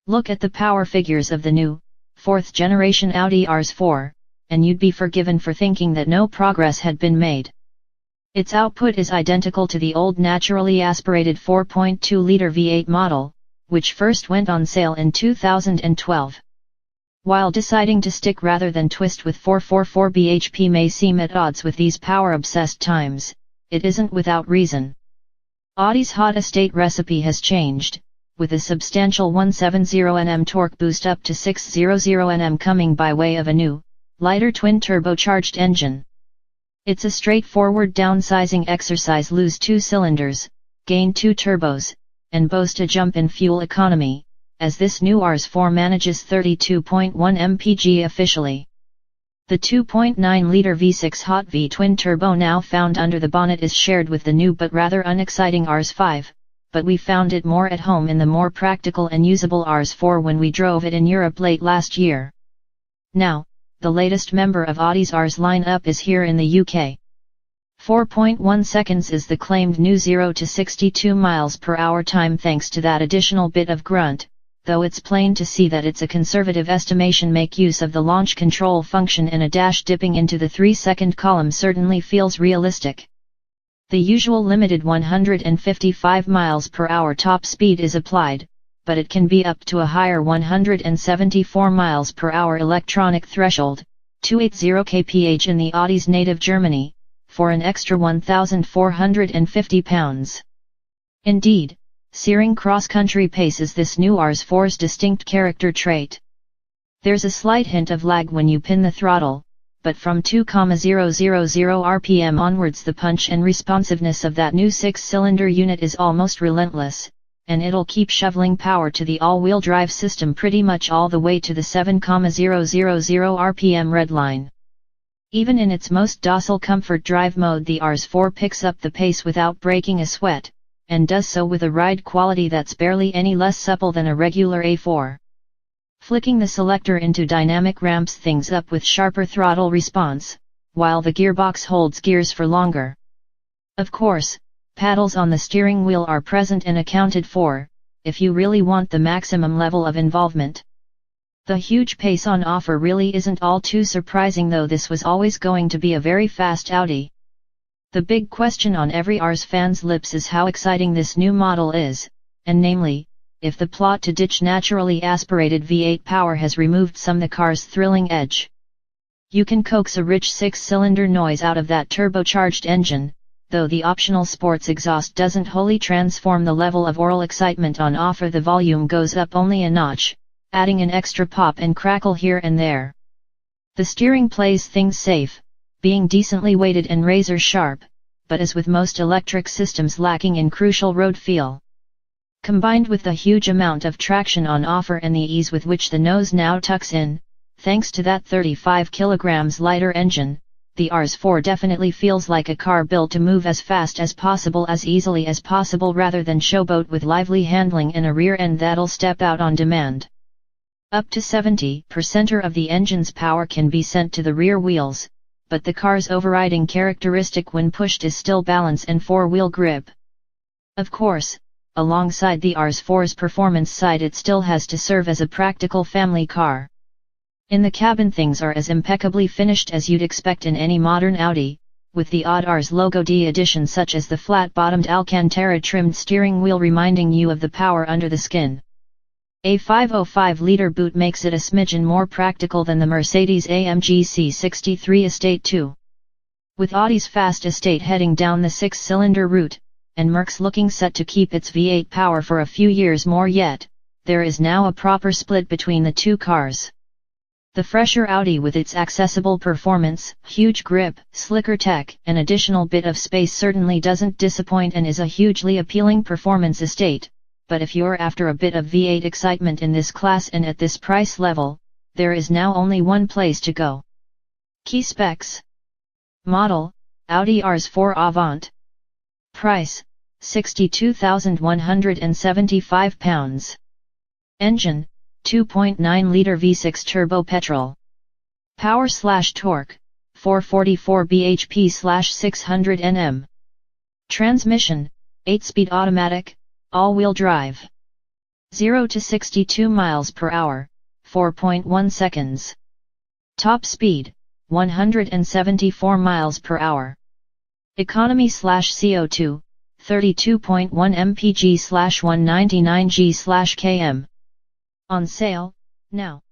Look at the power figures of the new, 4th generation Audi RS4, and you'd be forgiven for thinking that no progress had been made. Its output is identical to the old naturally aspirated 4.2-liter V8 model, which first went on sale in 2012. While deciding to stick rather than twist with 444 bhp may seem at odds with these power-obsessed times, it isn't without reason. Audi's hot estate recipe has changed, with a substantial 170 Nm torque boost up to 600 Nm coming by way of a new, lighter twin-turbocharged engine. It's a straightforward downsizing exercise: lose 2 cylinders, gain 2 turbos, and boast a jump in fuel economy, as this new RS4 manages 32.1 mpg officially. The 2.9-liter V6 hot V twin-turbo now found under the bonnet is shared with the new but rather unexciting RS5, but we found it more at home in the more practical and usable RS4 when we drove it in Europe late last year. Now, the latest member of Audi's RS lineup is here in the UK. 4.1 seconds is the claimed new 0 to 62 miles per hour time thanks to that additional bit of grunt, though it's plain to see that it's a conservative estimation. Make use of the launch control function, and a dash dipping into the 3-second column certainly feels realistic. The usual limited 155 miles per hour top speed is applied, but it can be up to a higher 174 miles per hour electronic threshold, 280 kph in the Audi's native Germany, for an extra 1,450 pounds. Indeed, searing cross-country pace is this new RS4's distinct character trait. There's a slight hint of lag when you pin the throttle, but from 2,000 rpm onwards the punch and responsiveness of that new 6-cylinder unit is almost relentless, and it'll keep shoveling power to the all-wheel drive system pretty much all the way to the 7,000 rpm red line. Even in its most docile comfort drive mode, the RS4 picks up the pace without breaking a sweat, and does so with a ride quality that's barely any less supple than a regular A4. Flicking the selector into dynamic ramps things up with sharper throttle response, while the gearbox holds gears for longer. Of course, paddles on the steering wheel are present and accounted for, if you really want the maximum level of involvement. The huge pace on offer really isn't all too surprising, though this was always going to be a very fast Audi. The big question on every RS fan's lips is how exciting this new model is, and namely, if the plot to ditch naturally aspirated V8 power has removed some of the car's thrilling edge. You can coax a rich 6-cylinder noise out of that turbocharged engine, though the optional sports exhaust doesn't wholly transform the level of oral excitement on offer. The volume goes up only a notch, adding an extra pop and crackle here and there. The steering plays things safe, being decently weighted and razor sharp, but as with most electric systems lacking in crucial road feel. Combined with the huge amount of traction on offer and the ease with which the nose now tucks in, thanks to that 35 kilograms lighter engine, the RS4 definitely feels like a car built to move as fast as possible as easily as possible rather than showboat with lively handling and a rear end that'll step out on demand. Up to 70% of the engine's power can be sent to the rear wheels, but the car's overriding characteristic when pushed is still balance and four-wheel grip. Of course, alongside the RS4's performance side, it still has to serve as a practical family car. In the cabin things are as impeccably finished as you'd expect in any modern Audi, with the odd RS logo D addition such as the flat-bottomed Alcantara-trimmed steering wheel reminding you of the power under the skin. A 505-liter boot makes it a smidgen more practical than the Mercedes-AMG C63 Estate 2. With Audi's fast estate heading down the 6-cylinder route, and Merc's looking set to keep its V8 power for a few years more yet, there is now a proper split between the two cars. The fresher Audi with its accessible performance, huge grip, slicker tech, and additional bit of space certainly doesn't disappoint and is a hugely appealing performance estate. But if you're after a bit of V8 excitement in this class and at this price level, there is now only one place to go. Key specs. Model, Audi RS4 Avant. Price, £62,175. Engine, 2.9-liter V6 turbo petrol. Power/torque, 444 bhp/600 Nm. Transmission, 8-speed automatic, all-wheel drive. 0 to 62 miles per hour, 4.1 seconds. Top speed, 174 miles per hour. Economy/CO2, 32.1 mpg/199 g/km. On sale, now.